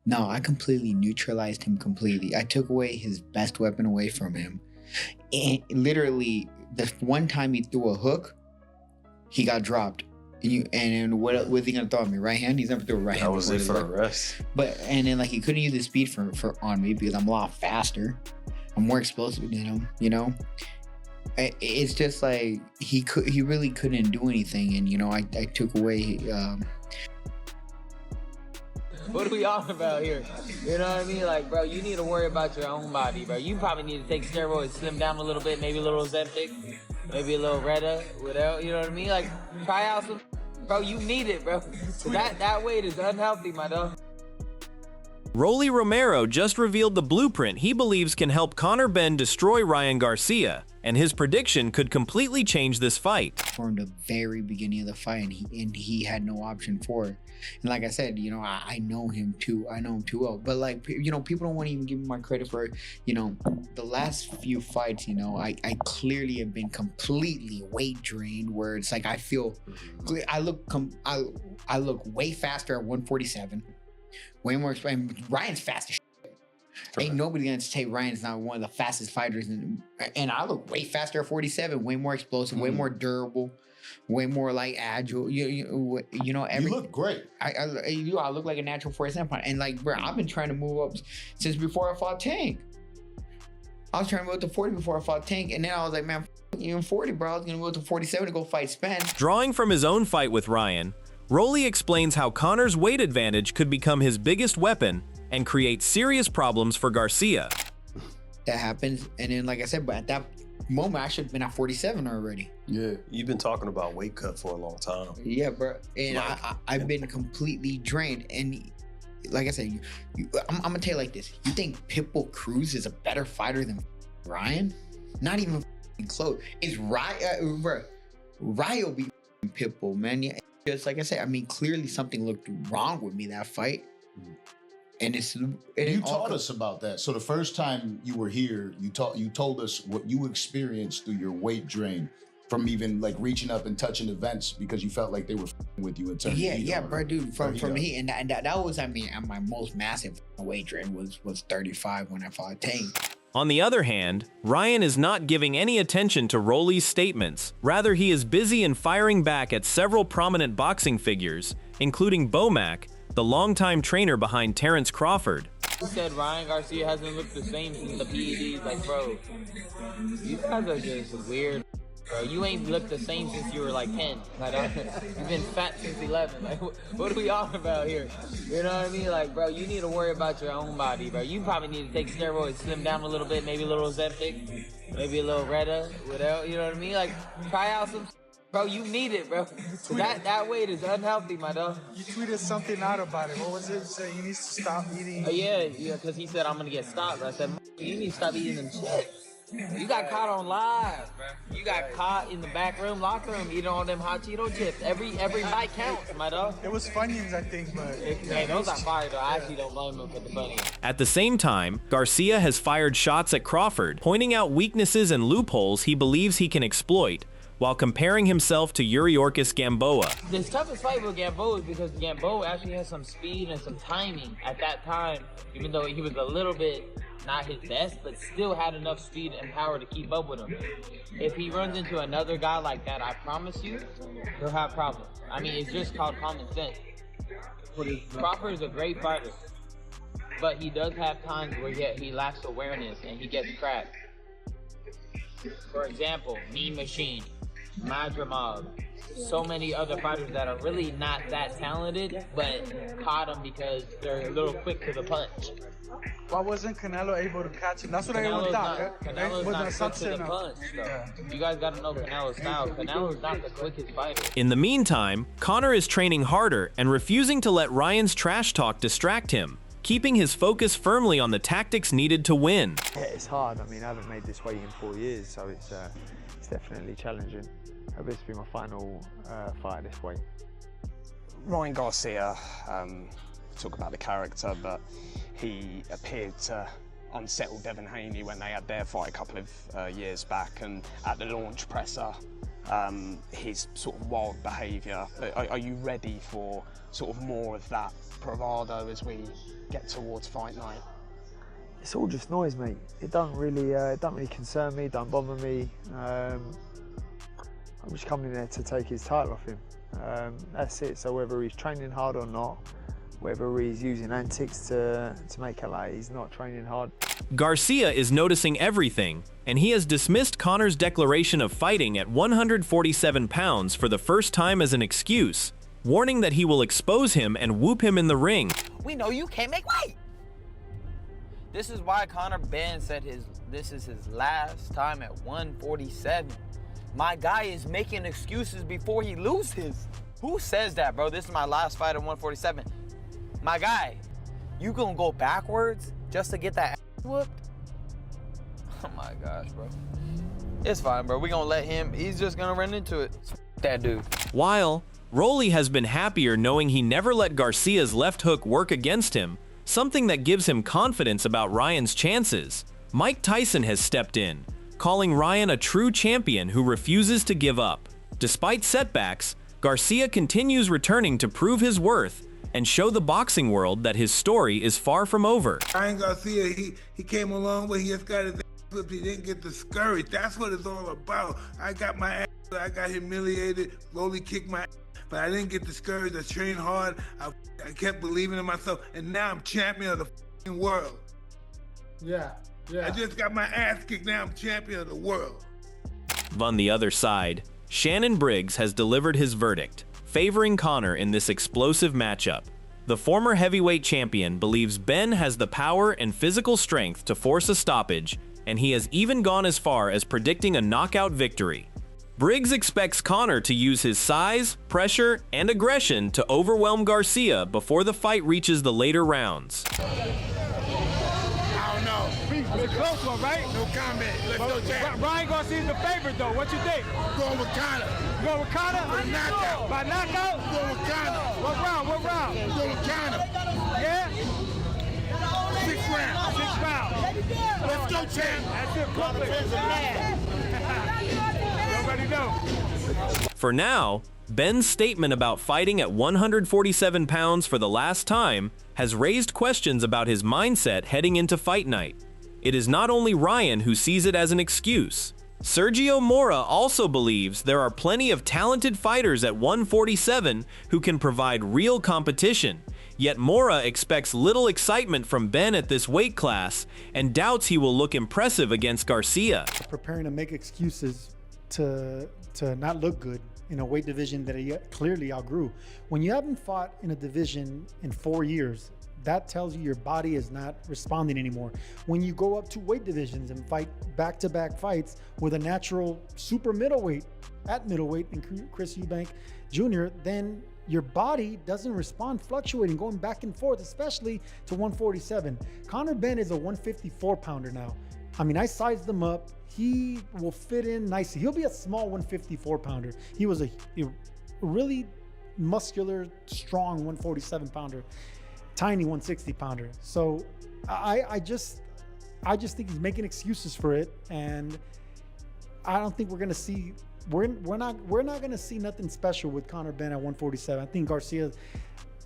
No, I completely neutralized him completely. I took away his best weapon away from him. And literally, the one time he threw a hook, he got dropped. And what was he gonna throw at me? Right hand? He's never threw a right hand. That was it for the rest. But and then like he couldn't use his speed for on me because I'm a lot faster. I'm more explosive than him. You know, it's just like he really couldn't do anything, and you know I took away. What are we on about here? You know what I mean? Like, bro, you need to worry about your own body, bro. You probably need to take steroids, slim down a little bit, maybe a little Ozempic, maybe a little Retta, whatever. You know what I mean? Like, try out some, bro. You need it, bro. That weight is unhealthy, my dog. Rolly Romero just revealed the blueprint he believes can help Conor Benn destroy Ryan Garcia, and his prediction could completely change this fight. From the very beginning of the fight, and he had no option for it. And like I said, you know, I know him too. I know him too well. But like, you know, people don't want to even give me my credit for, you know, the last few fights. You know, I clearly have been completely weight drained. Where it's like I feel, I look way faster at 147. Way more expensive. Ryan's fast as shit. Ain't nobody gonna say Ryan's not one of the fastest fighters. And I look way faster at 47, way more explosive, way more durable, way more like agile. You know, you look great. I look like a natural 47 pounder. And like, bro, I've been trying to move up since before I fought Tank. I was trying to move up to 40 before I fought Tank. And then I was like, man, even 40, bro. I was gonna move up to 47 to go fight Spence. Drawing from his own fight with Ryan, Rolly explains how Conor's weight advantage could become his biggest weapon and create serious problems for Garcia. That happens, and then like I said, but at that moment I should have been at 47 already. Yeah, you've been talking about weight cut for a long time. Yeah, bro, and I've been completely drained. And like I said, I'm gonna tell you like this: you think Pitbull Cruz is a better fighter than Ryan? Not even close. It's Ryan, bro. Ryan beat Pitbull, man. Yeah. Just like I said, I mean, clearly something looked wrong with me that fight, and you taught us about that. So the first time you were here, you told us what you experienced through your weight drain from even like reaching up and touching events because you felt like they were with you in terms of yeah, bro, dude, from me, and that was, I mean, my most massive weight drain was 35 when I fought Tank. On the other hand, Ryan is not giving any attention to Rolly's statements. Rather, he is busy in firing back at several prominent boxing figures, including Bomac, the longtime trainer behind Terrence Crawford. You said Ryan Garcia hasn't looked the same since the PEDs. Like, bro, you guys are just weird. Bro, you ain't looked the same since you were like 10. Like, you've been fat since 11. Like, what are we on about here? You know what I mean? Like, bro, you need to worry about your own body, bro. You probably need to take steroids, slim down a little bit, maybe a little Ozempic, maybe a little Retta, whatever. You know what I mean? Like, try out some. Bro, you need it, bro. That weight is unhealthy, my dog. You tweeted something out about it. What was it? Saying he needs to stop eating. Yeah, because he said I'm gonna get stopped. I said you need to stop eating them chips. You got caught on live, bro. You got caught in the back room, locker room, eating all them hot Cheeto chips. Every bite counts, my dog. It was Funyuns, I think, but... Hey, those are fire, though. I actually don't blame him for the Funyuns. At the same time, Garcia has fired shots at Crawford, pointing out weaknesses and loopholes he believes he can exploit, while comparing himself to Yuriorkis Gamboa. The toughest fight with Gamboa is because Gamboa actually has some speed and some timing at that time, even though he was a little bit not his best, but still had enough speed and power to keep up with him. If he runs into another guy like that, I promise you, he'll have problems. I mean, it's just called common sense. Crawford is a great fighter, but he does have times where he lacks awareness and he gets cracked. For example, Mean Machine, Madrimov, so many other fighters that are really not that talented, but caught him because they're a little quick to the punch. Why wasn't Canelo able to catch him? That's what everyone thought. Canelo's not quick to the punch, though. Yeah. You guys got to know Canelo's style. Canelo's not the quickest fighter. In the meantime, Conor is training harder and refusing to let Ryan's trash talk distract him, keeping his focus firmly on the tactics needed to win. Yeah, it's hard. I mean, I haven't made this weight in 4 years, so it's definitely challenging. I hope this will be my final fight this weight. Ryan Garcia, talk about the character, but he appeared to unsettle Devin Haney when they had their fight a couple of years back, and at the launch presser, his sort of wild behaviour. Are you ready for sort of more of that bravado as we get towards fight night? It's all just noise, mate. It don't really concern me, don't bother me. I'm just coming there to take his title off him. That's it. So whether he's training hard or not, whether he's using antics to make it like he's not training hard. Garcia is noticing everything, and he has dismissed Conor's declaration of fighting at 147 pounds for the first time as an excuse, warning that he will expose him and whoop him in the ring. We know you can't make weight. This is why Conor Benn said this is his last time at 147. My guy is making excuses before he loses. Who says that, bro? This is my last fight at 147. My guy, you gonna go backwards just to get that ass whooped? Oh my gosh, bro. It's fine, bro. We gonna let him. He's just gonna run into it. That dude. While Rolly has been happier knowing he never let Garcia's left hook work against him, something that gives him confidence about Ryan's chances, Mike Tyson has stepped in, calling Ryan a true champion who refuses to give up. Despite setbacks, Garcia continues returning to prove his worth and show the boxing world that his story is far from over. Ryan Garcia, he came a long way. He just got his ass flipped. He didn't get discouraged. That's what it's all about. I got my ass, I got humiliated, Rolly kicked my ass, but I didn't get discouraged. I trained hard. I kept believing in myself, and now I'm champion of the world. Yeah. I just got my ass kicked. Now I'm champion of the world. On the other side, Shannon Briggs has delivered his verdict, favoring Conor in this explosive matchup. The former heavyweight champion believes Benn has the power and physical strength to force a stoppage, and he has even gone as far as predicting a knockout victory. Briggs expects Conor to use his size, pressure, and aggression to overwhelm Garcia before the fight reaches the later rounds. It's a close one, right? No comment. Let's go down. Ryan Garcia's the favorite, though. What you think? Going with Conor. You going with Conor? By knockout. By knockout? Going with Conor. What round? Going with Conor. Yeah? 6 rounds. 6 rounds. Let's go, champ. That's it, Brooklyn. You already know. For now, Benn's statement about fighting at 147 pounds for the last time has raised questions about his mindset heading into fight night. It is not only Ryan who sees it as an excuse. Sergio Mora also believes there are plenty of talented fighters at 147 who can provide real competition, yet Mora expects little excitement from Benn at this weight class and doubts he will look impressive against Garcia. Preparing to make excuses to not look good in a weight division that he clearly outgrew. When you haven't fought in a division in 4 years, that tells you your body is not responding anymore. When you go up to weight divisions and fight back-to-back fights with a natural super middleweight at middleweight in Chris Eubank Jr., then your body doesn't respond, fluctuating, going back and forth, especially to 147. Conor Benn is a 154 pounder now. I mean, I sized him up. He will fit in nicely. He'll be a small 154 pounder. He was a really muscular, strong 147 pounder. Tiny 160 pounder. So I just think he's making excuses for it, and I don't think we're gonna see we're not gonna see nothing special with Conor Benn at 147. I think Garcia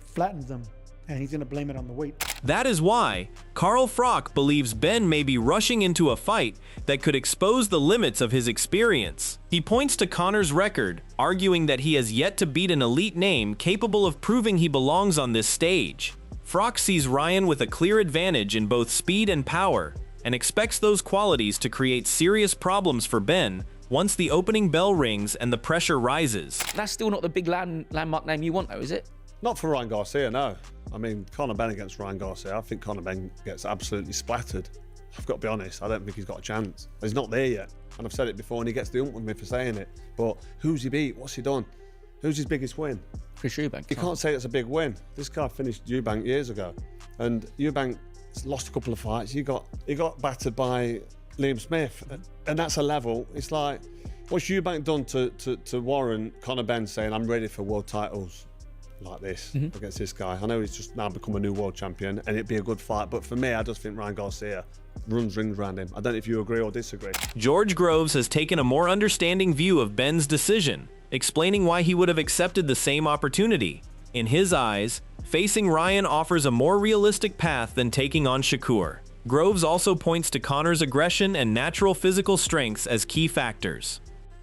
flattens them, and he's gonna blame it on the weight. That is why Carl Froch believes Benn may be rushing into a fight that could expose the limits of his experience. He points to Conor's record, arguing that he has yet to beat an elite name capable of proving he belongs on this stage. Froch sees Ryan with a clear advantage in both speed and power, and expects those qualities to create serious problems for Benn once the opening bell rings and the pressure rises. That's still not the big landmark name you want, though, is it? Not for Ryan Garcia, no. I mean, Conor Benn against Ryan Garcia, I think Conor Benn gets absolutely splattered. I've got to be honest, I don't think he's got a chance. He's not there yet, and I've said it before, and he gets the ump with me for saying it. But who's he beat? What's he done? Who's his biggest win? Chris Eubank. You can't say it's a big win. This guy finished Eubank years ago, and Eubank lost a couple of fights. He got battered by Liam Smith, and that's a level. It's like, what's Eubank done to warrant Conor Benn saying, I'm ready for world titles? like this against this guy. I know he's just now become a new world champion and it'd be a good fight, but for me, I just think Ryan Garcia runs rings around him. I don't know if you agree or disagree. George Groves has taken a more understanding view of Benn's decision, explaining why he would have accepted the same opportunity. In his eyes, facing Ryan offers a more realistic path than taking on Shakur. Groves also points to Conor's aggression and natural physical strengths as key factors.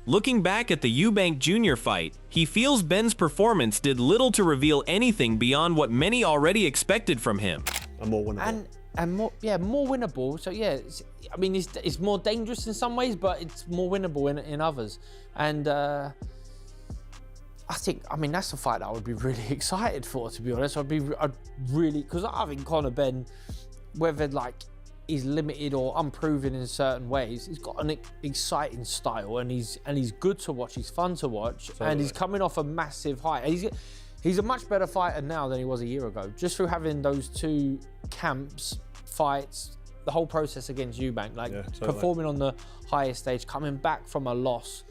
Looking back at the Eubank Jr. fight, he feels Benn's performance did little to reveal anything beyond what many already expected from him. And more winnable. And more, yeah, more winnable. So yeah, I mean, it's more dangerous in some ways, but it's more winnable in others. And I mean, that's a fight that I would be really excited for, to be honest. I'd really, because I think Conor Benn, whether like he's limited or unproven in certain ways, he's got an exciting style, and he's good to watch. He's fun to watch, and he's coming off a massive high. He's a much better fighter now than he was a year ago, just through having those two camps, fights, the whole process against Eubank, like performing on the highest stage, coming back from a loss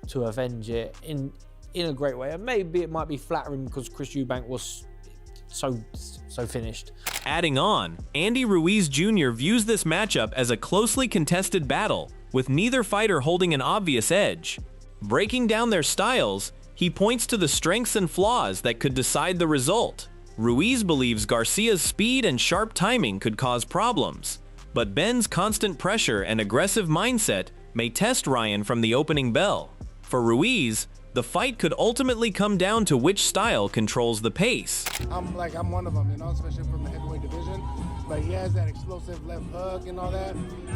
to avenge it in a great way. And maybe it might be flattering because Chris Eubank was so finished. Adding on, Andy Ruiz Jr. views this matchup as a closely contested battle, with neither fighter holding an obvious edge. Breaking down their styles, he points to the strengths and flaws that could decide the result. Ruiz believes Garcia's speed and sharp timing could cause problems, but Benn's constant pressure and aggressive mindset may test Ryan from the opening bell. For Ruiz, the fight could ultimately come down to which style controls the pace. I'm one of them, you know, especially from the heavyweight division. But he has that explosive left hook and all that.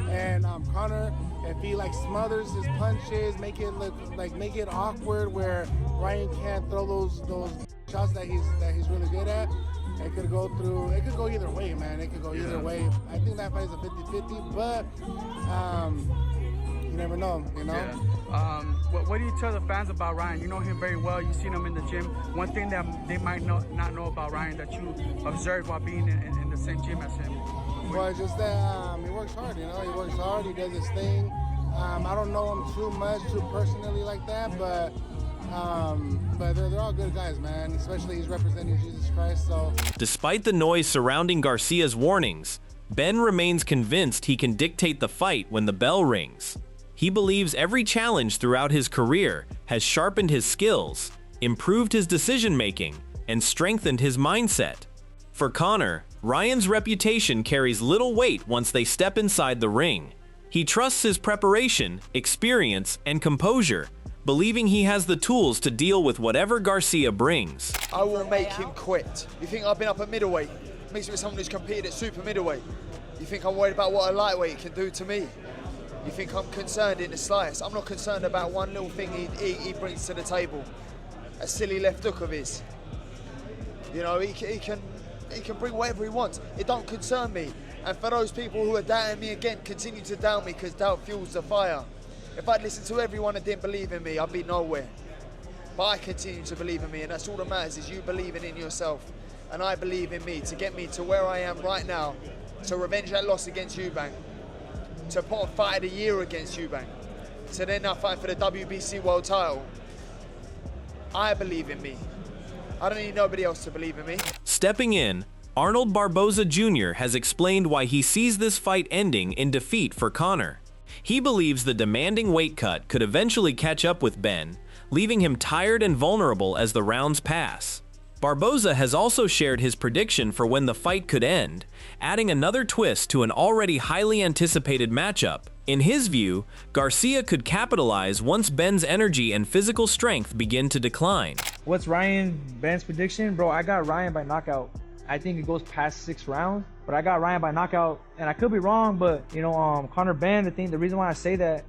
And Conor, if he like smothers his punches, make it awkward where Ryan can't throw those shots that he's really good at, it could go either way, man. It could go either way. I think that fight is a 50-50, but you never know, you know? Yeah. What do you tell the fans about Ryan? You know him very well. You've seen him in the gym. One thing that they might not know about Ryan that you observed while being in the same gym as him. Well, just that he works hard, you know? He works hard. He does his thing. I don't know him too personally like that, but they're all good guys, man. Especially he's representing Jesus Christ, so. Despite the noise surrounding Garcia's warnings, Benn remains convinced he can dictate the fight when the bell rings. He believes every challenge throughout his career has sharpened his skills, improved his decision-making, and strengthened his mindset. For Conor, Ryan's reputation carries little weight once they step inside the ring. He trusts his preparation, experience, and composure, believing he has the tools to deal with whatever Garcia brings. I will make him quit. You think I've been up at middleweight? Mixed with someone who's competed at super middleweight. You think I'm worried about what a lightweight can do to me? You think I'm concerned in the slightest? I'm not concerned about one little thing he brings to the table. A silly left hook of his. You know, he can bring whatever he wants. It don't concern me. And for those people who are doubting me again, continue to doubt me because doubt fuels the fire. If I'd listened to everyone that didn't believe in me, I'd be nowhere. But I continue to believe in me, and that's all that matters, is you believing in yourself. And I believe in me to get me to where I am right now, to revenge that loss against Eubank, to put on fight of the year against Eubank, to then now fight for the WBC world title. I believe in me. I don't need nobody else to believe in me. Stepping in, Arnold Barboza Jr. has explained why he sees this fight ending in defeat for Conor. He believes the demanding weight cut could eventually catch up with Benn, leaving him tired and vulnerable as the rounds pass. Barboza has also shared his prediction for when the fight could end, adding another twist to an already highly anticipated matchup. In his view, Garcia could capitalize once Benn's energy and physical strength begin to decline. What's Benn's prediction? Bro, I got Ryan by knockout. I think it goes past 6 rounds, but I got Ryan by knockout, and I could be wrong, but you know, Conor Benn, the reason why I say that,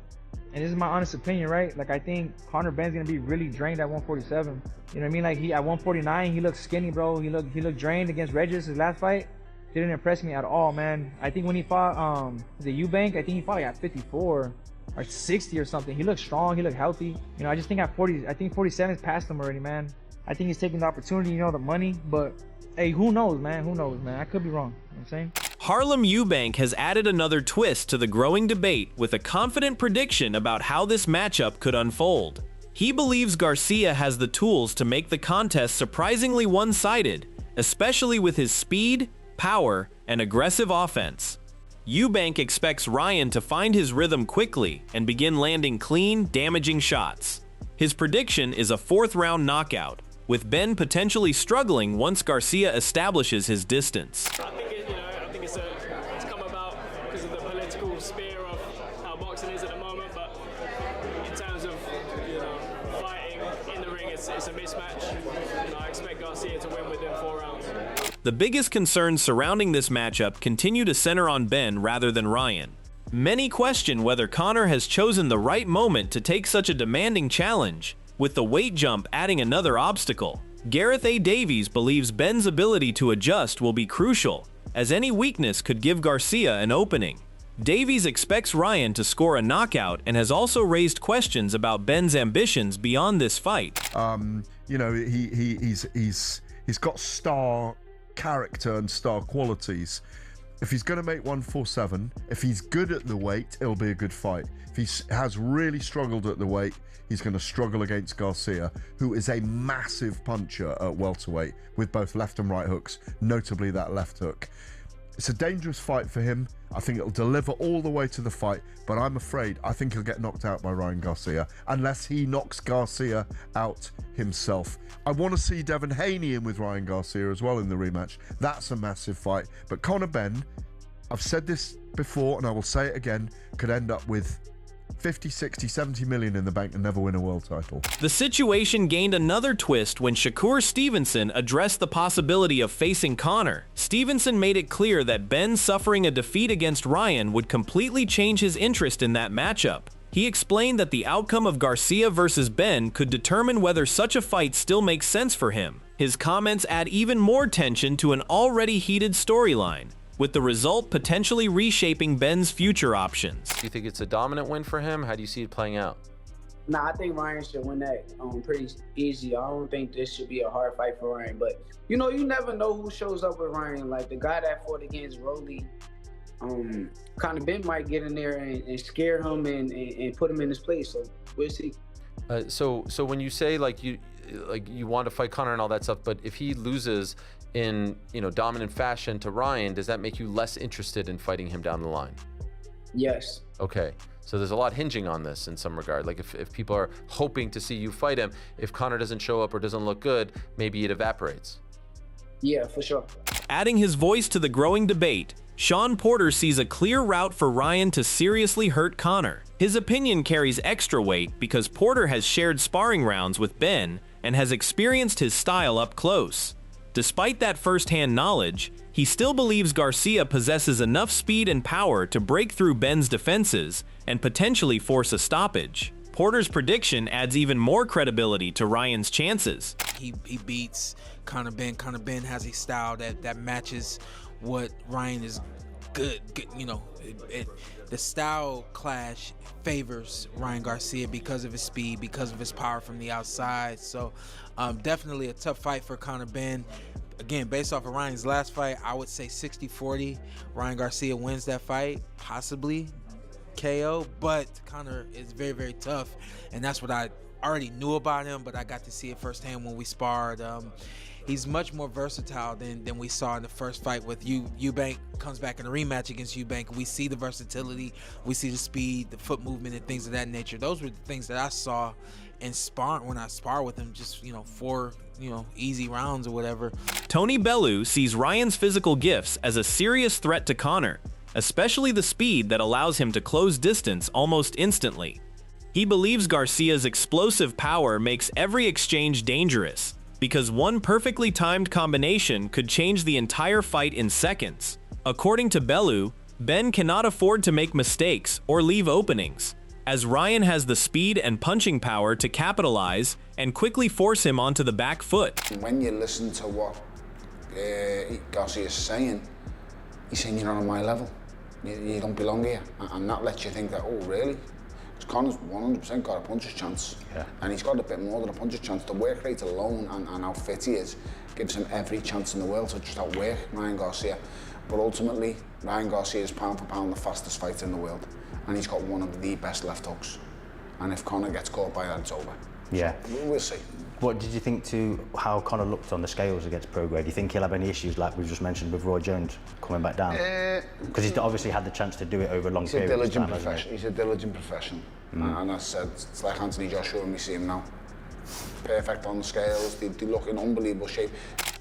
and this is my honest opinion, right? Like, I think Conor Benn's gonna be really drained at 147. You know what I mean? Like, at 149, he looked skinny, bro. He looked drained against Regis, his last fight. Didn't impress me at all, man. I think when he fought the Eubank, I think he fought like at 54 or 60 or something. He looked strong, he looked healthy. You know, I just think at 40, I think 47's past him already, man. I think he's taking the opportunity, you know, the money, but hey, who knows, man? Who knows, man? I could be wrong. You know what I'm saying? Harlem Eubank has added another twist to the growing debate with a confident prediction about how this matchup could unfold. He believes Garcia has the tools to make the contest surprisingly one-sided, especially with his speed, power, and aggressive offense. Eubank expects Ryan to find his rhythm quickly and begin landing clean, damaging shots. His prediction is a 4th-round knockout, with Benn potentially struggling once Garcia establishes his distance. I think it's come about because of the political sphere of how boxing is at the moment, but in terms of fighting in the ring, it's a mismatch. I expect Garcia to win within 4 rounds. The biggest concerns surrounding this matchup continue to center on Benn rather than Ryan. Many question whether Conor has chosen the right moment to take such a demanding challenge, with the weight jump adding another obstacle. Gareth A. Davies believes Benn's ability to adjust will be crucial, as any weakness could give Garcia an opening. Davies expects Ryan to score a knockout and has also raised questions about Benn's ambitions beyond this fight. He's got star character and star qualities. If he's going to make 147, if he's good at the weight, it'll be a good fight. If he has really struggled at the weight, he's going to struggle against Garcia, who is a massive puncher at welterweight with both left and right hooks, notably that left hook. It's a dangerous fight for him. I think it'll deliver all the way to the fight, but I'm afraid I think he'll get knocked out by Ryan Garcia, unless he knocks Garcia out himself. I want to see Devin Haney in with Ryan Garcia as well in the rematch. That's a massive fight. But Conor Benn, I've said this before and I will say it again, could end up with 50, 60, 70 million in the bank and never win a world title. The situation gained another twist when Shakur Stevenson addressed the possibility of facing Conor. Stevenson made it clear that Benn suffering a defeat against Ryan would completely change his interest in that matchup. He explained that the outcome of Garcia versus Benn could determine whether such a fight still makes sense for him. His comments add even more tension to an already heated storyline, with the result potentially reshaping Benn's future options. Do you think it's a dominant win for him? How do you see it playing out? Nah, I think Ryan should win that pretty easy. I don't think this should be a hard fight for Ryan. But, you never know who shows up with Ryan. Like the guy that fought against Rolly, Conor Benn might get in there and scare him and put him in his place. So we'll see. So when you say you want to fight Conor and all that stuff, but if he loses in dominant fashion to Ryan, does that make you less interested in fighting him down the line? Yes. Okay, so there's a lot hinging on this in some regard. Like if people are hoping to see you fight him, if Conor doesn't show up or doesn't look good, maybe it evaporates. Yeah, for sure. Adding his voice to the growing debate, Sean Porter sees a clear route for Ryan to seriously hurt Conor. His opinion carries extra weight because Porter has shared sparring rounds with Benn and has experienced his style up close. Despite that first-hand knowledge, he still believes Garcia possesses enough speed and power to break through Benn's defenses and potentially force a stoppage. Porter's prediction adds even more credibility to Ryan's chances. He beats Conor Benn. Conor Benn has a style that matches what Ryan is good. The style clash favors Ryan Garcia because of his speed, because of his power from the outside. So definitely a tough fight for Conor Benn. Again, based off of Ryan's last fight, I would say 60-40. Ryan Garcia wins that fight, possibly KO, but Conor is very, very tough, and that's what I already knew about him, but I got to see it firsthand when we sparred. He's much more versatile than we saw in the first fight with Eubank. Comes back in a rematch against Eubank. We see the versatility, we see the speed, the foot movement, and things of that nature. Those were the things that I saw in sparring when I spar with him. Just 4 easy rounds or whatever. Tony Bellew sees Ryan's physical gifts as a serious threat to Conor, especially the speed that allows him to close distance almost instantly. He believes Garcia's explosive power makes every exchange dangerous, because one perfectly timed combination could change the entire fight in seconds. According to Bellew, Benn cannot afford to make mistakes or leave openings, as Ryan has the speed and punching power to capitalize and quickly force him onto the back foot. When you listen to what Garcia is saying, he's saying you're not on my level. You don't belong here. And that lets you think that, oh, really? Because Conor's 100% got a puncher's chance. Yeah. And he's got a bit more than a puncher's chance. The work rate alone and how fit he is gives him every chance in the world to just outwork Ryan Garcia. But ultimately, Ryan Garcia is pound for pound the fastest fighter in the world. And he's got one of the best left hooks. And if Conor gets caught by that, it's over. Yeah. We'll see. What did you think to how Conor looked on the scales against Prograis? Do you think he'll have any issues like we've just mentioned with Roy Jones coming back down? Because he's obviously had the chance to do it over a long period of time. He's a diligent professional. And as I said, it's like Anthony Joshua and we see him now. Perfect on the scales, they look in unbelievable shape.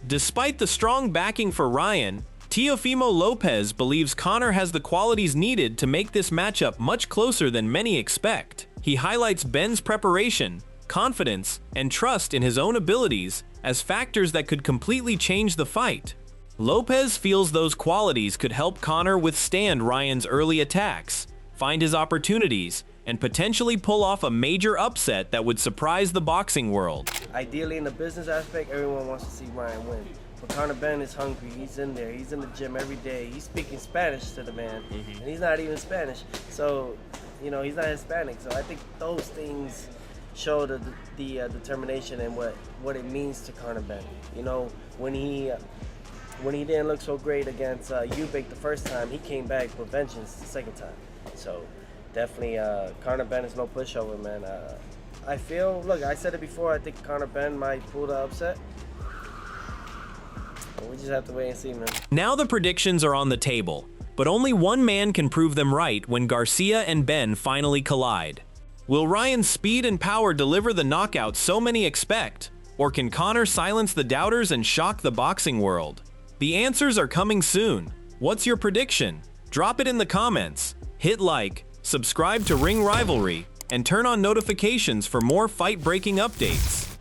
Despite the strong backing for Ryan, Teofimo Lopez believes Conor has the qualities needed to make this matchup much closer than many expect. He highlights Benn's preparation, confidence, and trust in his own abilities as factors that could completely change the fight. Lopez feels those qualities could help Conor withstand Ryan's early attacks, find his opportunities, and potentially pull off a major upset that would surprise the boxing world. Ideally, in the business aspect, everyone wants to see Ryan win. But Conor Benn is hungry. He's in there. He's in the gym every day. He's speaking Spanish to the man, and he's not even Spanish. So, you know, he's not Hispanic. So I think those things show the determination and what it means to Conor Benn. You know, when he didn't look so great against Ubik the first time, he came back with vengeance the second time. So definitely, Conor Benn is no pushover, man. I feel, look, I said it before, I think Conor Benn might pull the upset. But we just have to wait and see, man. Now the predictions are on the table, but only one man can prove them right when Garcia and Benn finally collide. Will Ryan's speed and power deliver the knockout so many expect, or can Conor silence the doubters and shock the boxing world? The answers are coming soon. What's your prediction? Drop it in the comments. Hit like, subscribe to Ring Rivalry, and turn on notifications for more fight-breaking updates.